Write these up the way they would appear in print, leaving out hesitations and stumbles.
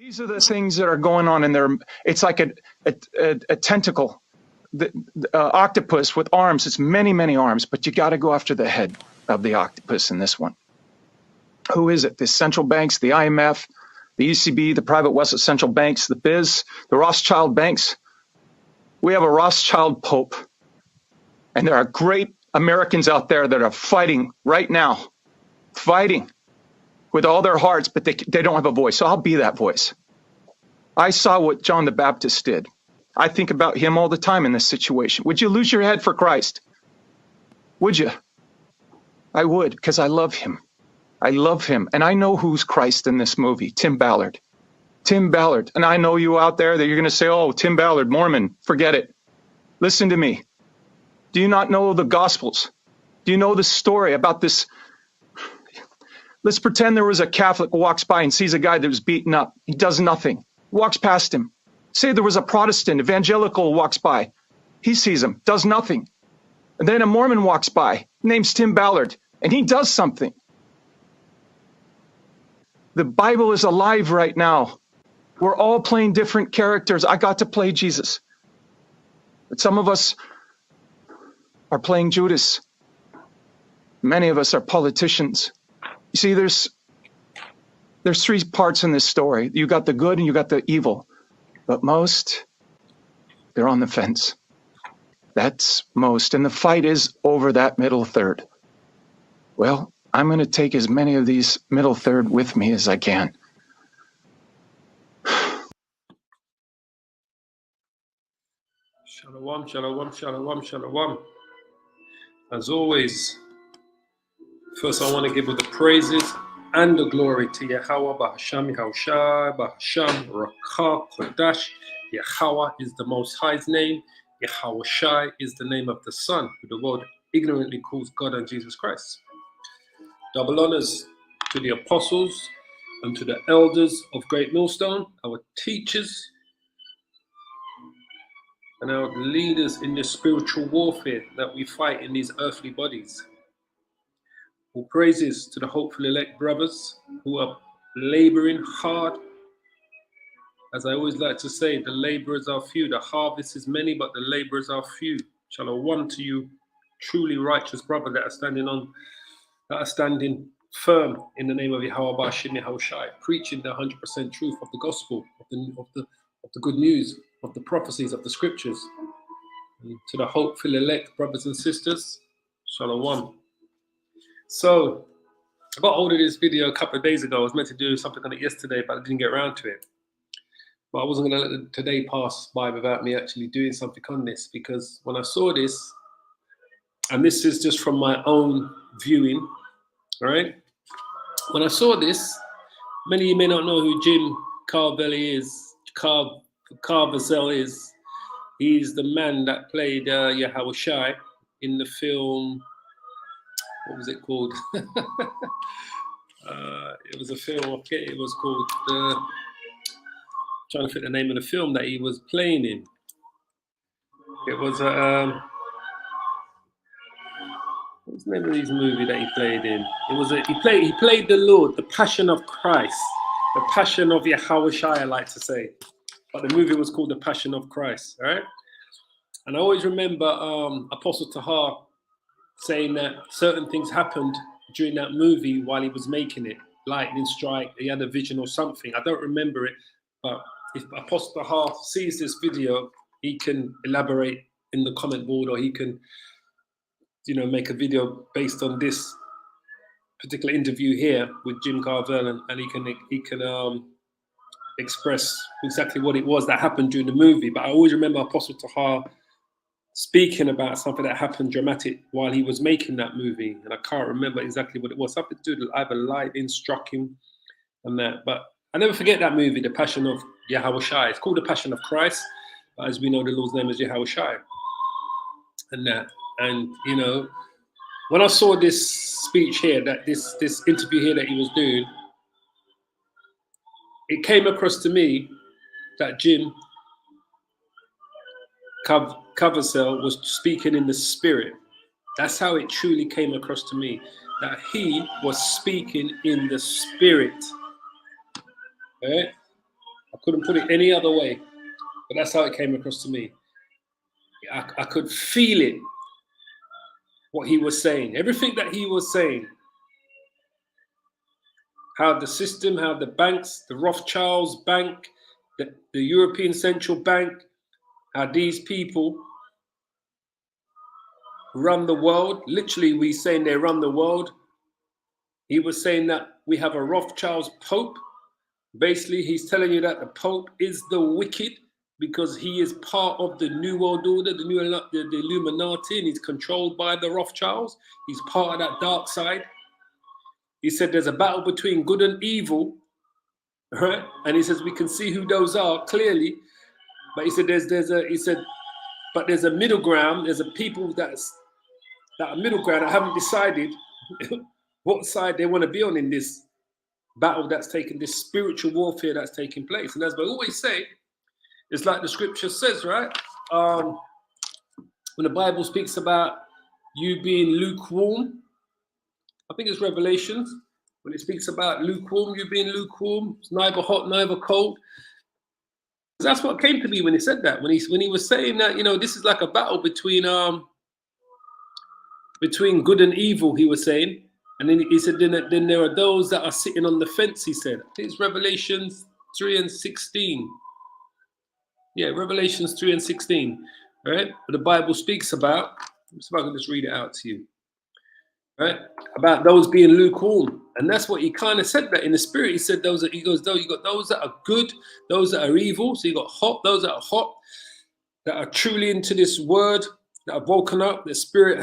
These are the things that are going on in there. It's like a tentacle, the octopus with arms. It's many, many arms, but you got to go after the head of the octopus in this one. Who is it? The central banks, the IMF, the ECB, the private West central banks, the BIZ, the Rothschild banks. We have a Rothschild Pope. And there are great Americans out there that are fighting right now, fighting with all their hearts, but they don't have a voice. So I'll be that voice. I saw what John the Baptist did. I think about him all the time in this situation. Would you lose your head for Christ? Would you? I would, because I love him. I love him. And I know who's Christ in this movie, Tim Ballard. Tim Ballard. And I know you out there that you're going to say, oh, Tim Ballard, Mormon, forget it. Listen to me. Do you not know the Gospels? Do you know the story about this? Let's pretend there was a Catholic who walks by and sees a guy that was beaten up. He does nothing. Walks past him. Say there was a Protestant, evangelical who walks by. He sees him, does nothing. And then a Mormon walks by, name's Tim Ballard, and he does something. The Bible is alive right now. We're all playing different characters. I got to play Jesus. But some of us are playing Judas. Many of us are politicians. You see, there's three parts in this story. You got the good and you got the evil. But most, they're on the fence. That's most. And the fight is over that middle third. Well, I'm going to take as many of these middle third with me as I can. Shalom, shalom, shalom, shalom. As always, first I want to give all the praises and the glory to Yahweh, Bahasham, Yahushai, Bahasham, Rakah, Kodash. Yahweh is the Most High's name. Yahushai is the name of the Son, who the world ignorantly calls God and Jesus Christ. Double honors to the apostles and to the elders of Great Millstone, our teachers, and our leaders in the spiritual warfare that we fight in these earthly bodies. All praises to the hopeful elect brothers who are laboring hard. As I always like to say, the laborers are few. The harvest is many, but the laborers are few. Shalom to you, truly righteous brother that are standing firm in the name of Yahweh Bashim Yahushai, preaching the 100% truth of the gospel, of the good news, of the prophecies of the scriptures. And to the hopeful elect brothers and sisters, Shalom. So, I got hold of this video a couple of days ago. I was meant to do something on it yesterday, but I didn't get around to it. But I wasn't going to let today pass by without me actually doing something on this, because when I saw this, and this is just from my own viewing, all right? When I saw this, many of you may not know who Jim Caviezel is. He's the man that played Yahushai in the film. What was it called? It was a film. Okay, it was called. Trying to fit the name of the film that he was playing in. It was what's the name of his movie that he played in? It was he played the Lord, the Passion of Christ, the Passion of Yahushai, I like to say, but the movie was called The Passion of Christ. All right, and I always remember Apostle Tahar saying that certain things happened during that movie while he was making it. Lightning strike, he had a vision or something. I don't remember it, but if Apostle Tahar sees this video, he can elaborate in the comment board, or he can, make a video based on this particular interview here with Jim Caviezel, and he can express exactly what it was that happened during the movie. But I always remember Apostle Tahar speaking about something that happened dramatic while he was making that movie, and I can't remember exactly what it was. Something to do with either lightning struck him and that. But I never forget that movie, The Passion of Yahushai. It's called The Passion of Christ, but as we know, the Lord's name is Yahushai. And that, and when I saw this speech here, that this interview here that he was doing, it came across to me that Jim Caviezel was speaking in the spirit. That's how it truly came across to me, that he was speaking in the spirit. Right? Couldn't put it any other way. But that's how it came across to me. I could feel it, what he was saying. Everything that he was saying. How the system, how the banks, the Rothschilds bank, the European Central Bank, how these people run the world. Literally, we saying they run the world. He was saying that we have a Rothschilds Pope. Basically, he's telling you that the Pope is the wicked because he is part of the New World Order, the Illuminati, and he's controlled by the Rothschilds. He's part of that dark side. He said there's a battle between good and evil, right? And he says we can see who those are clearly. But he said but there's a middle ground. There's a people that are middle ground that haven't decided what side they want to be on in this battle that's taking, this spiritual warfare that's taking place. And as I always say, it's like the scripture says, right? When the Bible speaks about you being lukewarm, I think it's Revelations, when it speaks about lukewarm, you being lukewarm, it's neither hot, neither cold. That's what came to me when he said that. When he was saying that, this is like a battle between good and evil, he was saying. And then he said, then there are those that are sitting on the fence, he said. I think it's Revelations 3:16. Yeah, Revelations 3:16. Right? But the Bible speaks about, let's see if I can just read it out to you. Right? About those being lukewarm. And that's what he kind of said that in the spirit. He said you got those that are good, those that are evil. So you got those that are hot, that are truly into this word, that have woken up. The spirit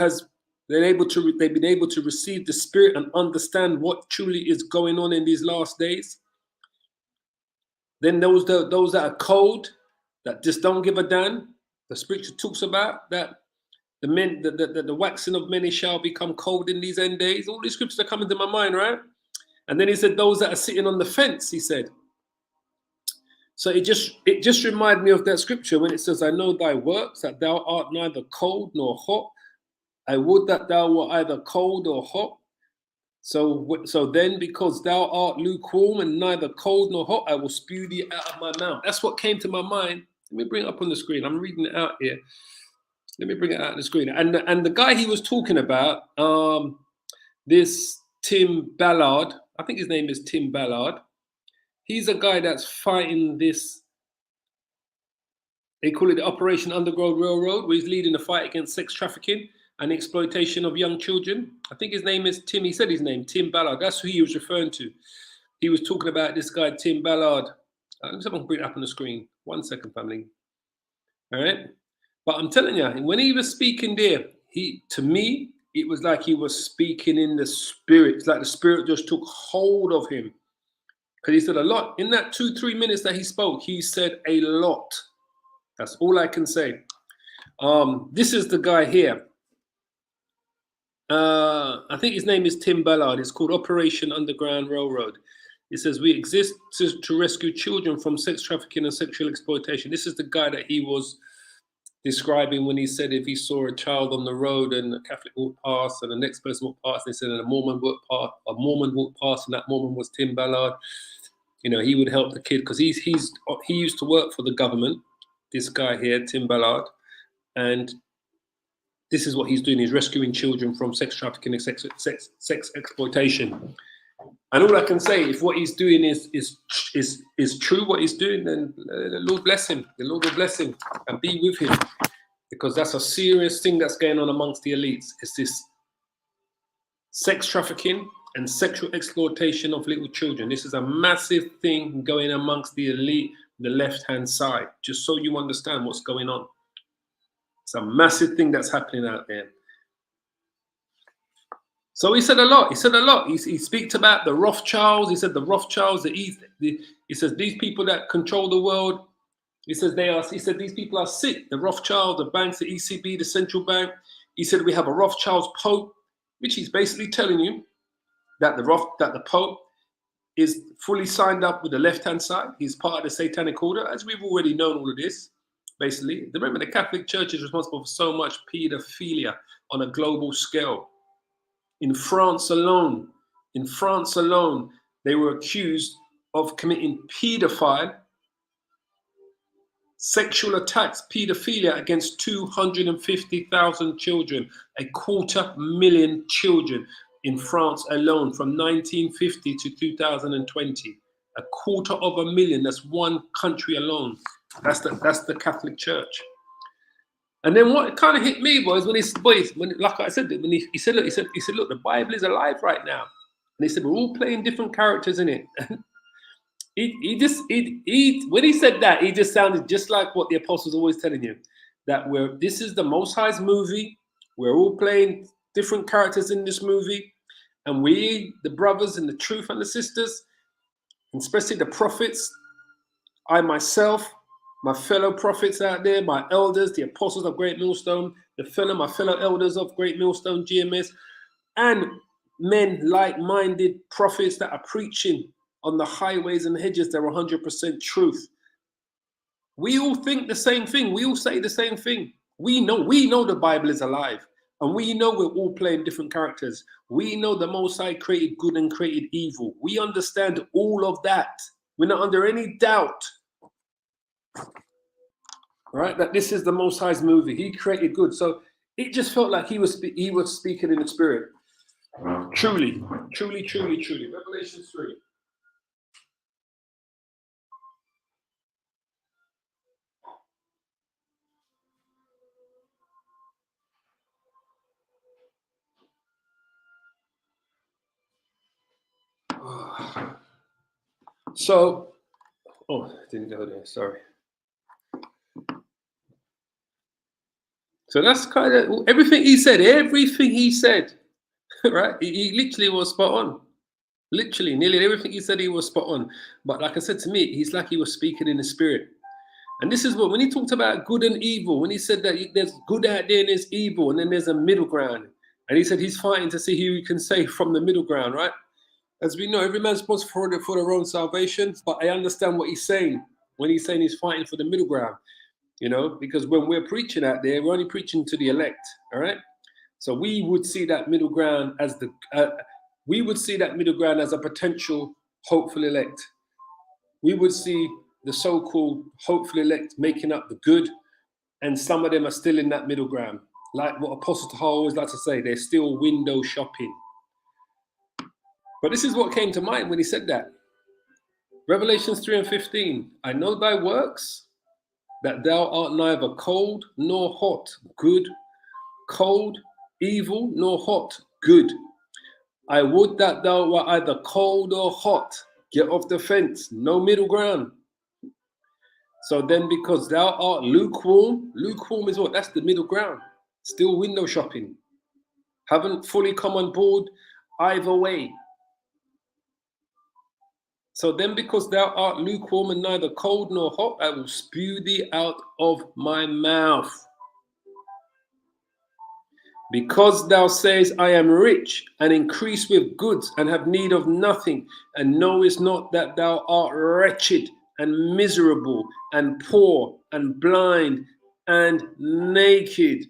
they've been able to receive the spirit and understand what truly is going on in these last days. Then those that are cold, that just don't give a damn. The scripture talks about that the waxing of many shall become cold in these end days. All these scriptures are coming to my mind, right? And then he said, those that are sitting on the fence, he said. So it just reminded me of that scripture when it says, I know thy works, that thou art neither cold nor hot. I would that thou were either cold or hot. So then, because thou art lukewarm and neither cold nor hot, I will spew thee out of my mouth. That's what came to my mind. Let me bring it up on the screen. I'm reading it out here. Let me bring it out on the screen. And the guy he was talking about, this Tim Ballard, I think his name is Tim Ballard. He's a guy that's fighting this, they call it the Operation Underground Railroad, where he's leading the fight against sex trafficking and exploitation of young children. I think his name is Tim. He said his name, Tim Ballard. That's who he was referring to. He was talking about this guy, Tim Ballard. Let me see if I can bring it up on the screen. 1 second, family. All right. But I'm telling you, when he was speaking there, to me, it was like he was speaking in the spirit. It's like the spirit just took hold of him. Because he said a lot. In that 2-3 minutes that he spoke, he said a lot. That's all I can say. This is the guy here. I think his name is Tim Ballard. It's called Operation Underground Railroad. It says, we exist to rescue children from sex trafficking and sexual exploitation. This is the guy that he was describing when he said if he saw a child on the road and a Catholic walked past and the next person walked past, they said and a Mormon walked past and that Mormon was Tim Ballard. He would help the kid because he used to work for the government, this guy here, Tim Ballard, and this is what he's doing. He's rescuing children from sex trafficking and sex exploitation. And all I can say, if what he's doing is true, what he's doing, then the Lord bless him. The Lord will bless him and be with him, because that's a serious thing that's going on amongst the elites. It's this sex trafficking and sexual exploitation of little children. This is a massive thing going amongst the elite, the left-hand side, just so you understand what's going on. It's a massive thing that's happening out there. So he said a lot. He speaks about the Rothschilds. He said the Rothschilds, he says these people that control the world. He said these people are sick. The Rothschilds, the banks, the ECB, the central bank. He said we have a Rothschilds Pope, which he's basically telling you that the Pope is fully signed up with the left-hand side. He's part of the Satanic Order, as we've already known all of this. Basically, remember the Catholic Church is responsible for so much pedophilia on a global scale. In France alone, they were accused of committing pedophile Sexual attacks, paedophilia against 250,000 children, 250,000 children in France alone from 1950 to 2020. 250,000, that's one country alone. That's the Catholic Church. And then what kind of hit me was when like I said, when he said, look, the Bible is alive right now. And he said, we're all playing different characters in it. When he said that, he just sounded just like what the apostles always telling you, that this is the Most High's movie. We're all playing different characters in this movie, and we, the brothers and the truth and the sisters, and especially the prophets, I myself, my fellow prophets out there, my elders, the apostles of Great Millstone, my fellow elders of Great Millstone GMS, and men like-minded prophets that are preaching on the highways and hedges, they're 100% truth. We all think the same thing. We all say the same thing. We know the Bible is alive, and we know we're all playing different characters. We know the Most High created good and created evil. We understand all of that. We're not under any doubt, right, that this is the Most High's movie. He created good. So it just felt like he was speaking in the spirit. Truly, truly, truly, truly. Revelation 3. So, didn't go there, sorry. So that's kind of everything he said, right? He literally was spot on. Literally, nearly everything he said, he was spot on. But like I said, to me, he's like he was speaking in the spirit. And this is when he talked about good and evil, when he said that there's good out there and there's evil, and then there's a middle ground. And he said he's fighting to see who he can save from the middle ground, right? As we know, every man's responsible for their own salvation, but I understand what he's saying when he's saying he's fighting for the middle ground, because when we're preaching out there, we're only preaching to the elect, all right? So we would see that middle ground as a potential hopeful elect. We would see the so-called hopeful elect making up the good, and some of them are still in that middle ground. Like what Apostle Taha always likes to say, they're still window shopping. But this is what came to mind when he said that. Revelations 3:15. I know thy works, that thou art neither cold nor hot, good, cold, evil, nor hot, good. I would that thou were either cold or hot. Get off the fence, no middle ground. So then, because thou art lukewarm is what? That's the middle ground. Still window shopping. Haven't fully come on board either way. So then, because thou art lukewarm and neither cold nor hot, I will spew thee out of my mouth. Because thou sayest, I am rich and increase with goods and have need of nothing, and knowest not that thou art wretched and miserable and poor and blind and naked.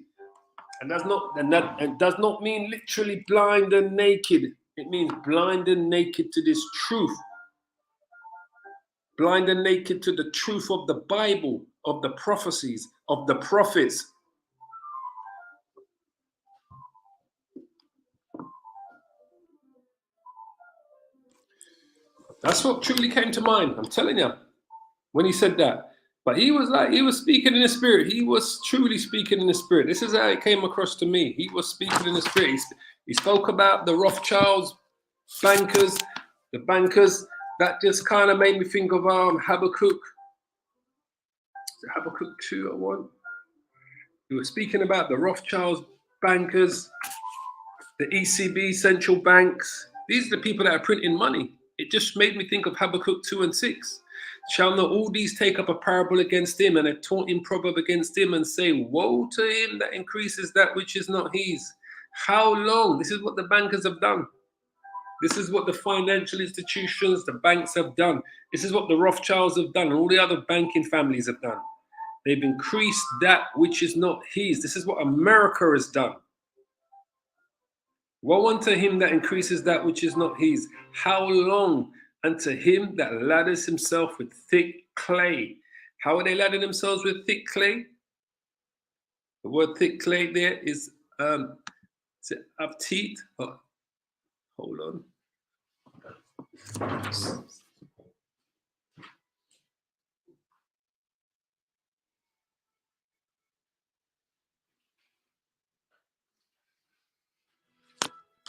And that does not mean literally blind and naked. It means blind and naked to this truth. Blind and naked to the truth of the Bible, of the prophecies, of the prophets. That's what truly came to mind. I'm telling you, when he said that. But he was speaking in the spirit. He was truly speaking in the spirit. This is how it came across to me. He was speaking in the spirit. He spoke about the Rothschilds, the bankers. That just kind of made me think of Habakkuk. Habakkuk 2 or 1. He was speaking about the Rothschilds, bankers, the ECB, central banks. These are the people that are printing money. It just made me think of Habakkuk 2 and 6. Shall not all these take up a parable against him and a taunting proverb against him and say, woe to him that increases that which is not his? How long? This is what the bankers have done. This is what the financial institutions, the banks have done. This is what the Rothschilds have done and all the other banking families have done. They've increased that which is not his. This is what America has done. Woe unto him that increases that which is not his. How long? Unto him that lathers himself with thick clay. How are they lathering themselves with thick clay? The word thick clay there is aptit. Oh, hold on.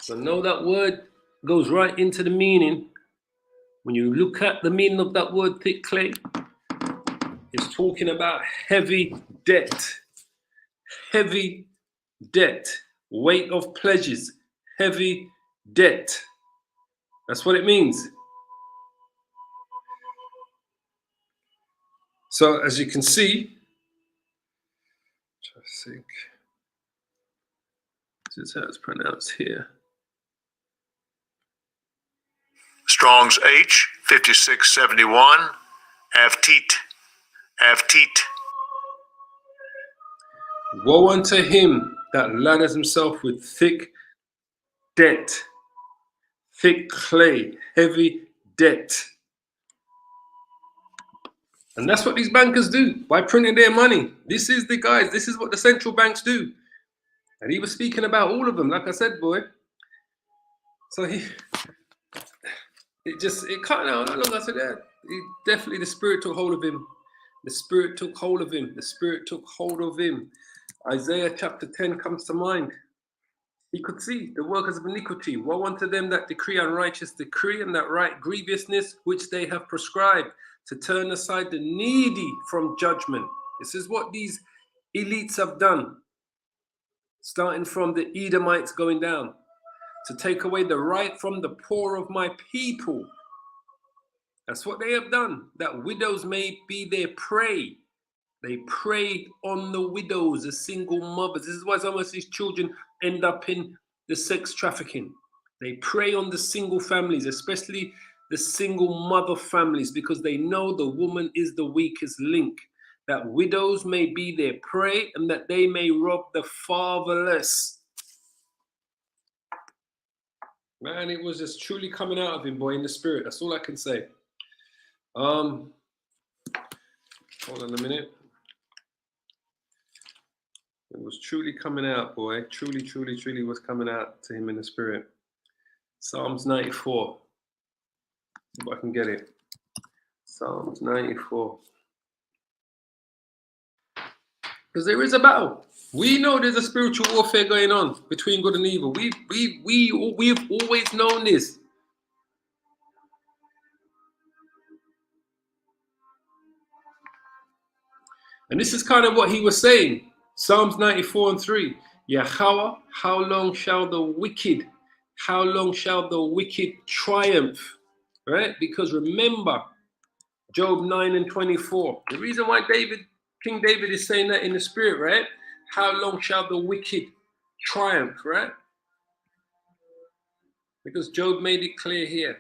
So know that word goes right into the meaning. When you look at the meaning of that word thick clay, it's talking about heavy debt. Heavy debt. Weight of pleasures. Heavy debt. That's what it means. So as you can see, I think this is how it's pronounced here. Strong's H 5671 Aftit. Woe unto him that lathers himself with thick debt, thick clay, heavy debt. And that's what these bankers do by printing their money. This is the guys, this is what the central banks do. And he was speaking about all of them, like I said, boy. So it kind of, how long I said that? Definitely the spirit took hold of him. The spirit took hold of him. The spirit took hold of him. Isaiah chapter 10 comes to mind. He could see the workers of iniquity. Woe unto them that decree unrighteous decree and that write grievousness which they have prescribed, to turn aside the needy from judgment. This is what these elites have done, starting from the Edomites going down, to take away the right from the poor of my people. That's what they have done, that widows may be their prey. They prey on the widows, the single mothers. This is why some of these children end up in the sex trafficking. They prey on the single families, especially the single mother families, because they know the woman is the weakest link. That widows may be their prey and that they may rob the fatherless. Man, it was just truly coming out of him, boy, in the spirit. That's all I can say. Hold on a minute. It was truly coming out, boy. Truly was coming out to him in the spirit. Psalms 94. See if I can get it. Psalms 94. Because there is a battle. We know there's a spiritual warfare going on between good and evil. We've always known this. And this is kind of what he was saying. Psalms 94 and 3. Yahweh, how long shall the wicked triumph? Right? Because remember, Job 9 and 24. The reason why King David is saying that in the spirit, right? How long shall the wicked triumph, right? Because Job made it clear here.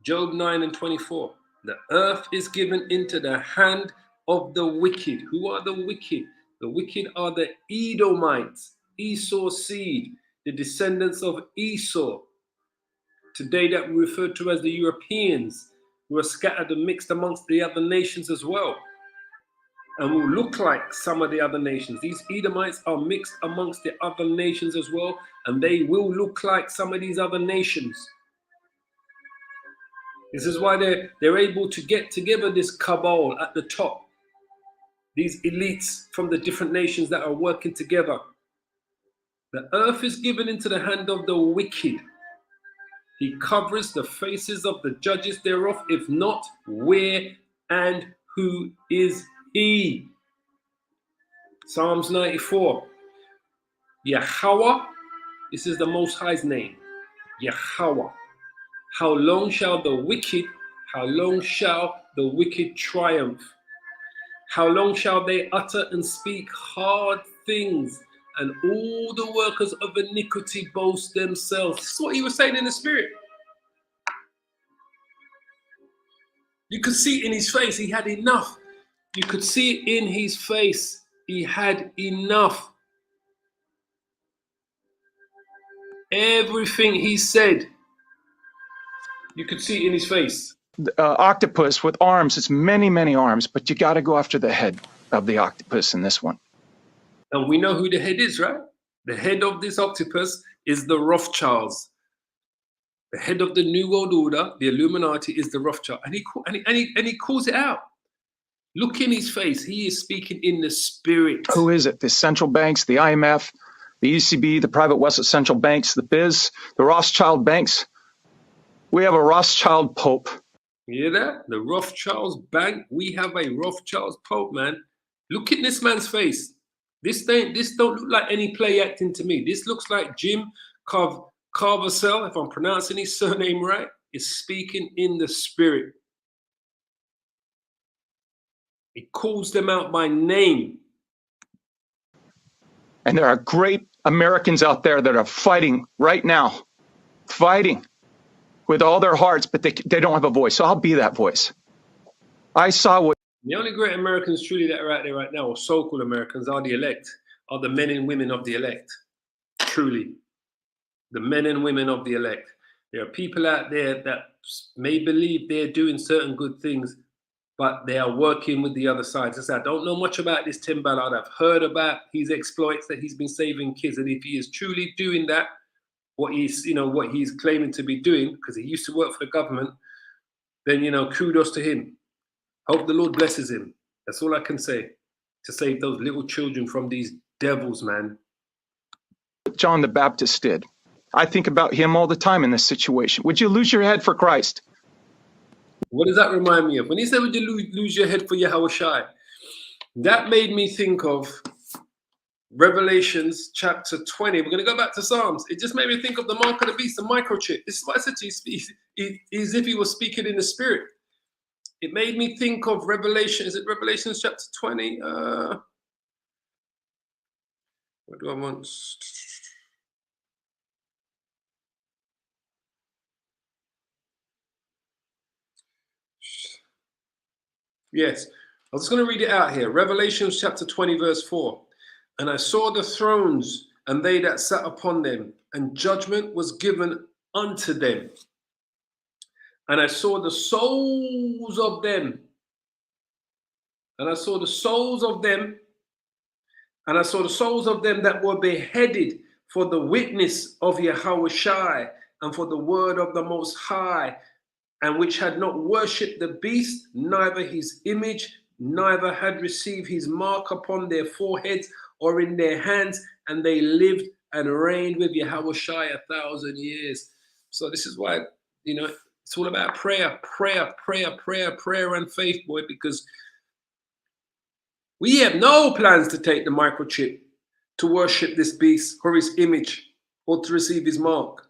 Job 9 and 24. The earth is given into the hand of the wicked. Who are the wicked? The wicked are the Edomites, Esau's seed, the descendants of Esau. Today that we refer to as the Europeans, who are scattered and mixed amongst the other nations as well, and will look like some of the other nations. These Edomites are mixed amongst the other nations as well, and they will look like some of these other nations. This is why they're able to get together this cabal at the top. These elites from the different nations that are working together. The earth is given into the hand of the wicked. He covers the faces of the judges thereof. If not, where and who is he? Psalms 94. Yahweh, this is the Most High's name. Yahweh. How long shall the wicked triumph? How long shall they utter and speak hard things, and all the workers of iniquity boast themselves? This is what he was saying in the spirit. You could see it in his face. He had enough. You could see it in his face. He had enough. Everything he said, you could see it in his face. octopus with arms. It's many, many arms, but you got to go after the head of the octopus in this one. And we know who the head is, right? The head of this octopus is the Rothschilds. The head of the New World Order, the Illuminati, is the Rothschild. And he calls it out. Look in his face. He is speaking in the spirit. Who is it? The central banks, the IMF, the ECB, the private West central banks, the BIZ, the Rothschild banks. We have a Rothschild Pope. You hear that? The Rothschilds bank. We have a Rothschilds Pope, man. Look at this man's face. This don't look like any play acting to me. This looks like Jim Caviezel, if I'm pronouncing his surname right, is speaking in the spirit. He calls them out by name. And there are great Americans out there that are fighting right now, fighting with all their hearts, but they don't have a voice. So I'll be that voice. I saw what the only great Americans truly that are out there right now, or so-called Americans, are the elect, are the men and women of the elect. Truly. The men and women of the elect. There are people out there that may believe they're doing certain good things, but they are working with the other side. As I said, I don't know much about this Tim Ballard. I've heard about his exploits, that he's been saving kids. And if he is truly doing that, what he's claiming to be doing, because he used to work for the government, then, kudos to him. Hope the Lord blesses him. That's all I can say, to save those little children from these devils, man. John the Baptist did. I think about him all the time in this situation. Would you lose your head for Christ? What does that remind me of? When he said, would you lose your head for Yahushua? That made me think of Revelations chapter 20. We're going to go back to Psalms. It just made me think of the mark of the beast, the microchip. This is what I said to you, as if he was speaking in the spirit. It made me think of Revelation. Is it Revelations chapter 20? What do I want? Yes, I was going to read it out here. Revelation chapter 20, verse 4. And I saw the thrones and they that sat upon them, and judgment was given unto them. And I saw the souls of them. And I saw the souls of them. And I saw the souls of them that were beheaded for the witness of Yahushua and for the word of the Most High, and which had not worshipped the beast, neither his image, neither had received his mark upon their foreheads or in their hands, and they lived and reigned with Yahushua 1,000 years. So this is why, it's all about prayer, and faith, boy, because we have no plans to take the microchip, to worship this beast or his image, or to receive his mark.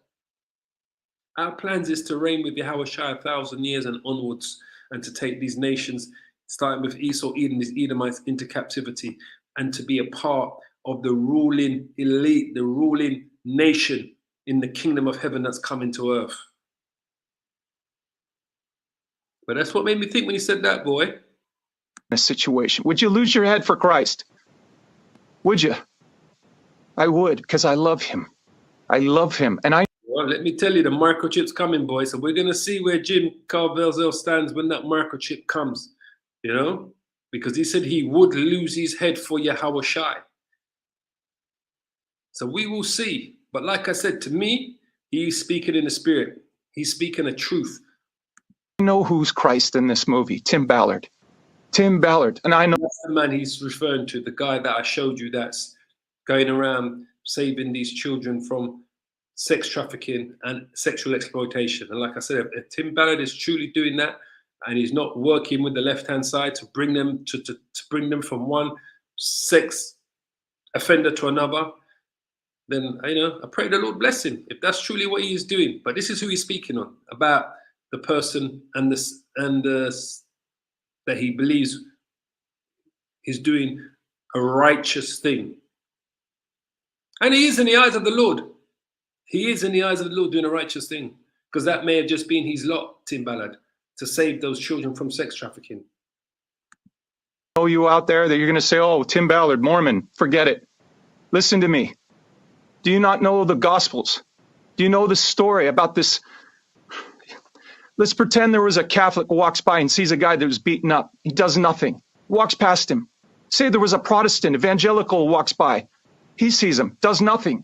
Our plans is to reign with Yahushua 1,000 years and onwards, and to take these nations, starting with Esau, Edom, these Edomites, into captivity, and to be a part of the ruling elite, the ruling nation in the kingdom of heaven that's coming to earth. But that's what made me think when he said that, boy. A situation. Would you lose your head for Christ? Would you? I would, because I love him. I love him. And well, let me tell you, the microchip's coming, boy. So we're going to see where Jim Caviezel stands when that microchip comes, because he said he would lose his head for Yahushua. So we will see. But like I said, to me, he's speaking in the spirit. He's speaking the truth. I know who's Christ in this movie, Tim Ballard. Tim Ballard. And I know that's the man he's referring to, the guy that I showed you that's going around saving these children from sex trafficking and sexual exploitation. And like I said, if Tim Ballard is truly doing that, and he's not working with the left-hand side to bring them to bring them from one sex offender to another, then I pray the Lord bless him if that's truly what he is doing. But this is who he's speaking on, about the person and that he believes is doing a righteous thing. And he is in the eyes of the Lord. He is in the eyes of the Lord doing a righteous thing, because that may have just been his lot, Tim Ballard, to save those children from sex trafficking. Oh, you out there that you're going to say, oh, Tim Ballard, Mormon, forget it. Listen to me. Do you not know the Gospels? Do you know the story about this Let's pretend there was a Catholic who walks by and sees a guy that was beaten up. He does nothing, walks past him. Say there was a Protestant evangelical who walks by. He sees him, does nothing.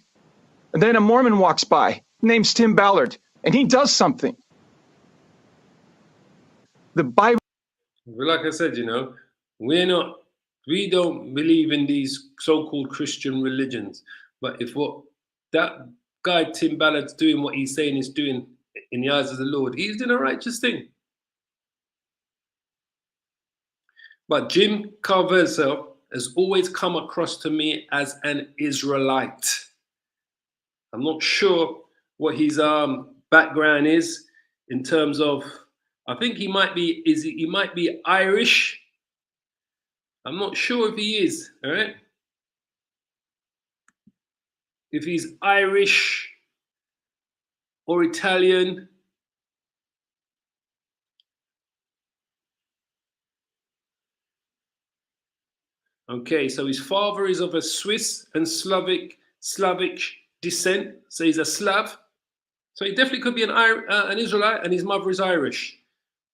And then a Mormon walks by, name's Tim Ballard, and he does something. The Bible. Like I said, we don't believe in these so-called Christian religions. But if what that guy Tim Ballard's doing, what he's saying is doing in the eyes of the Lord, he's doing a righteous thing. But Jim Caviezel has always come across to me as an Israelite. I'm not sure what his background is in terms of. I think he might be. He might be Irish. I'm not sure if he is. All right. If he's Irish or Italian. Okay, so his father is of a Swiss and Slavic descent. So he's a Slav. So he definitely could be an Israelite, and his mother is Irish.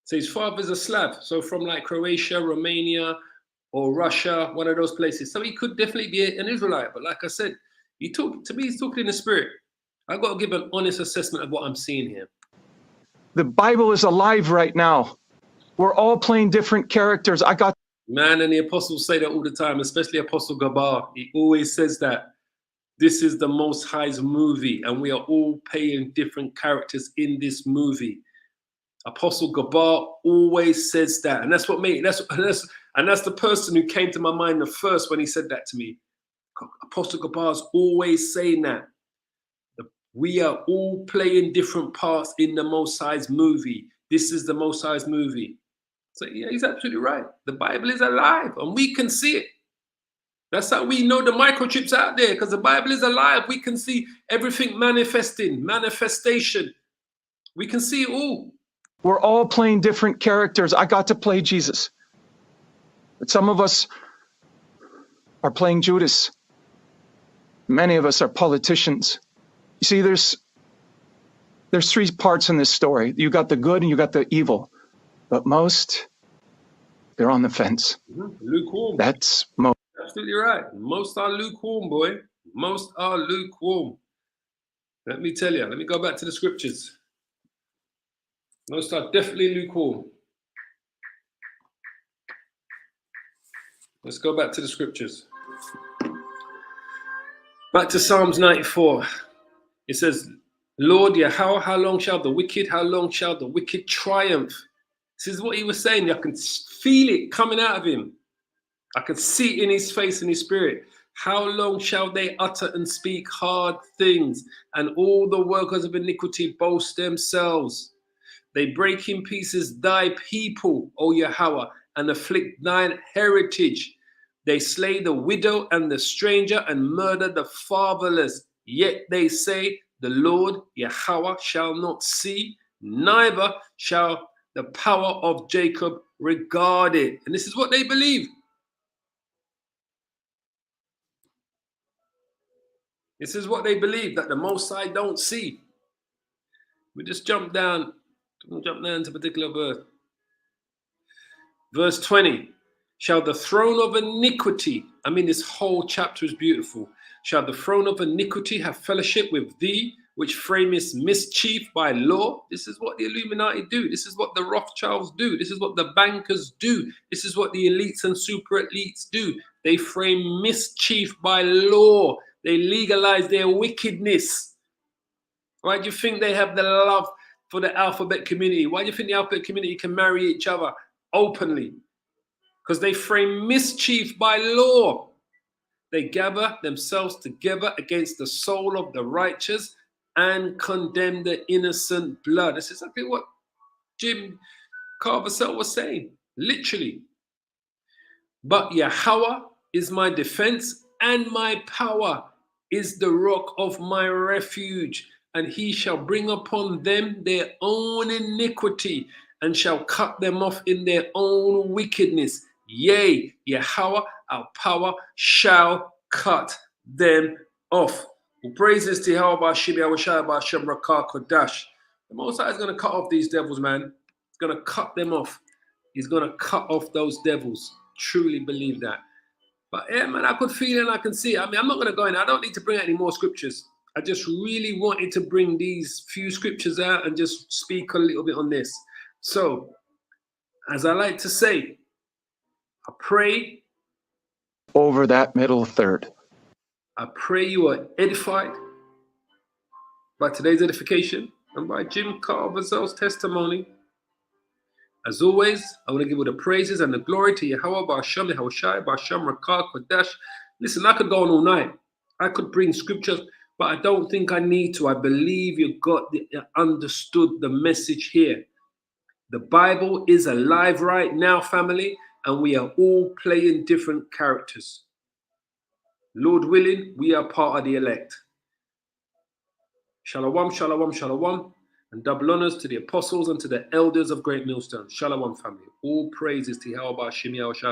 So his father's a Slav. So from like Croatia, Romania, or Russia, one of those places. So he could definitely be an Israelite. But like I said, he's talking in the spirit. I've got to give an honest assessment of what I'm seeing here. The Bible is alive right now. We're all playing different characters. Man, and the apostles say that all the time, especially Apostle Gabar. He always says that this is the Most High's movie, and we are all playing different characters in this movie. Apostle Gabar always says that, and that's what made that's the person who came to my mind the first when he said that to me. Apostle Gabar's always saying that we are all playing different parts in the Most High's movie. This is the Most High's movie. So yeah, he's absolutely right. The Bible is alive, and we can see it. That's how we know the microchips out there, because the Bible is alive. We can see everything manifestation. We can see it all. We're all playing different characters. I got to play Jesus. But some of us are playing Judas. Many of us are politicians. You see, there's three parts in this story. You got the good and you got the evil. But most, they're on the fence. Lukewarm. That's most. Absolutely right. Most are lukewarm, boy. Most are lukewarm. Let me tell you. Let me go back to the scriptures. Most are definitely lukewarm. Let's go back to the scriptures. Back to Psalms 94. It says, Lord, Yahweh, how long shall the wicked triumph? This is what he was saying. I can feel it coming out of him. I can see it in his face and his spirit. How long shall they utter and speak hard things, and all the workers of iniquity boast themselves? They break in pieces thy people, O Yahweh, and afflict thine heritage. They slay the widow and the stranger and murder the fatherless. Yet they say, the Lord Yahweh shall not see, neither shall the power of Jacob regard it. And this is what they believe. This is what they believe, that the Most High don't see. We just jump down to a particular verse. Verse 20. Shall the throne of iniquity, I mean, this whole chapter is beautiful. Shall the throne of iniquity have fellowship with thee, which framest mischief by law? This is what the Illuminati do. This is what the Rothschilds do. This is what the bankers do. This is what the elites and super elites do. They frame mischief by law. They legalize their wickedness. Why do you think they have the love for the alphabet community? Why do you think the alphabet community can marry each other openly? Because they frame mischief by law. They gather themselves together against the soul of the righteous and condemn the innocent blood. This is exactly what Jim Caviezel was saying, literally. But Yahweh is my defense, and my power is the rock of my refuge, and he shall bring upon them their own iniquity, and shall cut them off in their own wickedness. Yea, Yahweh, our power, shall cut them off. Well, praises to Yahweh Ba'ashim Yahweh Shai Ba'ashem Rakah Kodash. The Most High is going to cut off these devils, man. He's going to cut them off. He's going to cut off those devils. Truly believe that. But yeah, man, I could feel it and I can see it. I mean, I'm not going to go in. I don't need to bring out any more scriptures. I just really wanted to bring these few scriptures out and just speak a little bit on this. So, as I like to say, I pray over that middle third. I pray you are edified by today's edification and by Jim Caviezel's testimony. As always, I want to give all the praises and the glory to Yahweh, Ba'asham, Yahushai, Ba'asham, Rakah, Kodesh. Listen, I could go on all night. I could bring scriptures, but I don't think I need to. I believe you understood the message here. The Bible is alive right now, family, and we are all playing different characters. Lord willing, we are part of the elect. Shalom, shalom, shalom, and double honors to the apostles and to the elders of Great Millstone. Shalom, family. All praises to Yahweh Ba'ashim Yahushua.